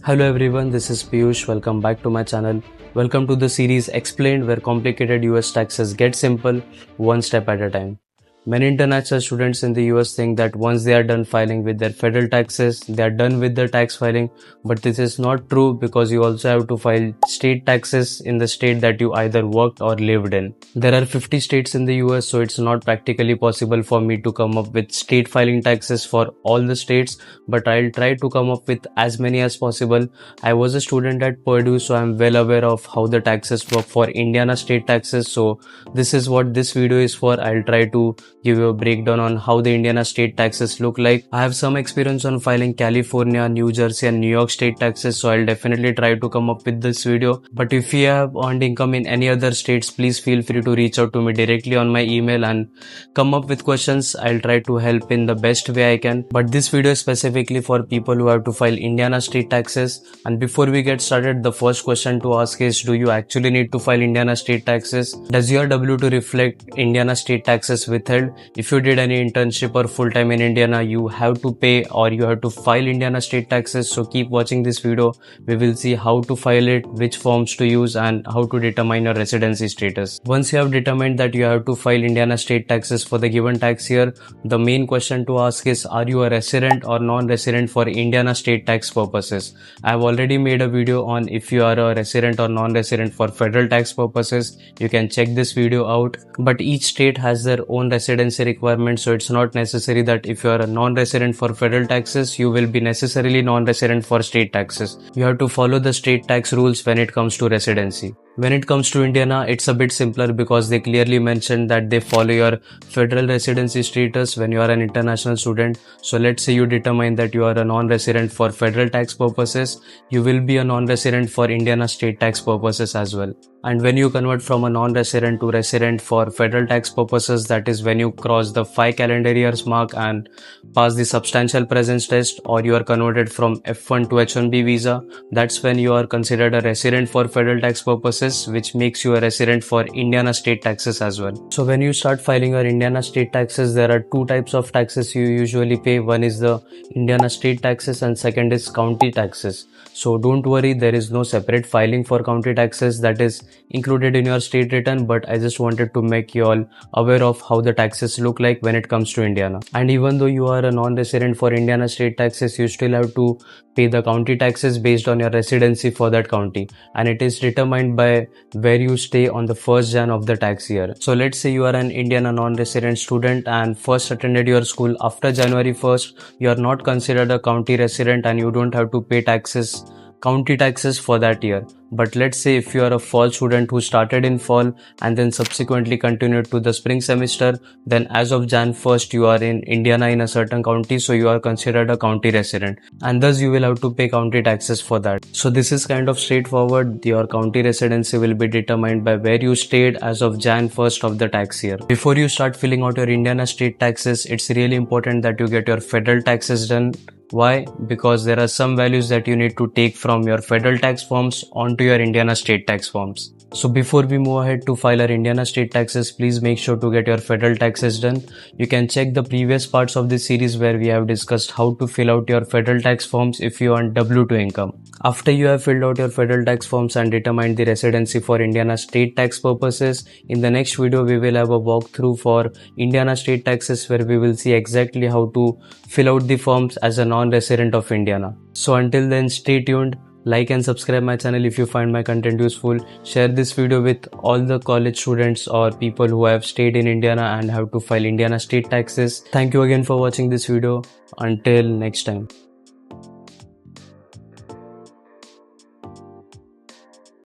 Hello everyone, this is Piyush. Welcome back to my channel. Welcome to the series Explained, where complicated US taxes get simple one step at a time. Many international students in the US think that once they are done filing with their federal taxes, they are done with the tax filing, but this is not true because you also have to file state taxes in the state that you either worked or lived in. There are 50 states in the US, so it's not practically possible for me to come up with state filing taxes for all the states, but I'll try to come up with as many as possible. I was a student at Purdue, so I'm well aware of how the taxes work for Indiana state taxes. So this is what this video is for. I'll try to give you a breakdown on how the Indiana state taxes look like. I have some experience on filing California, New Jersey and New York state taxes, so I'll definitely try to come up with this video. But if you have earned income in any other states, please feel free to reach out to me directly on my email and come up with questions. I'll try to help in the best way I can. But this video is specifically for people who have to file Indiana state taxes. And before we get started, the first question to ask is, do you actually need to file Indiana state taxes? Does your W2 reflect Indiana state taxes withheld? If you did any internship or full-time in Indiana, you have to pay or you have to file Indiana state taxes. So keep watching this video. We will see how to file it, which forms to use and how to determine your residency status. Once you have determined that you have to file Indiana state taxes for the given tax year, the main question to ask is, are you a resident or non-resident for Indiana state tax purposes? I have already made a video on if you are a resident or non-resident for federal tax purposes. You can check this video out. But each state has their own residency requirements, so it's not necessary that if you are a non-resident for federal taxes, you will be necessarily non-resident for state taxes. You have to follow the state tax rules when it comes to residency. When it comes to Indiana, it's a bit simpler because they clearly mentioned that they follow your federal residency status when you are an international student. So let's say you determine that you are a non-resident for federal tax purposes, you will be a non-resident for Indiana state tax purposes as well. And when you convert from a non-resident to resident for federal tax purposes, that is when you cross the 5 calendar years mark and pass the substantial presence test, or you are converted from F1 to H1B visa, that's when you are considered a resident for federal tax purposes, which makes you a resident for Indiana state taxes as well. So when you start filing your Indiana state taxes, there are two types of taxes you usually pay. One is the Indiana state taxes and second is county taxes. So don't worry, there is no separate filing for county taxes that is included in your state return, but I just wanted to make you all aware of how the taxes look like when it comes to Indiana. And even though you are a non-resident for Indiana state taxes, you still have to pay the county taxes based on your residency for that county, and it is determined by where you stay on the first Jan of the tax year. So let's say you are an Indiana non-resident student and first attended your school after January 1st, you are not considered a county resident and you don't have to pay county taxes for that year. But let's say if you are a fall student who started in fall and then subsequently continued to the spring semester, then as of Jan 1st you are in Indiana in a certain county, so you are considered a county resident and thus you will have to pay county taxes for that. So this is kind of straightforward. Your county residency will be determined by where you stayed as of Jan 1st of the tax year. Before you start filling out your Indiana state taxes, it's really important that you get your federal taxes done. Why? Because there are some values that you need to take from your federal tax forms onto your Indiana state tax forms. So before we move ahead to file our Indiana state taxes, please make sure to get your federal taxes done. You can check the previous parts of this series where we have discussed how to fill out your federal tax forms if you earn W2 income. After you have filled out your federal tax forms and determined the residency for Indiana state tax purposes, in the next video we will have a walkthrough for Indiana state taxes where we will see exactly how to fill out the forms as a non-resident of Indiana. So until then, stay tuned. Like and subscribe my channel if you find my content useful. Share this video with all the college students or people who have stayed in Indiana and have to file Indiana state taxes. Thank you again for watching this video. Until next time.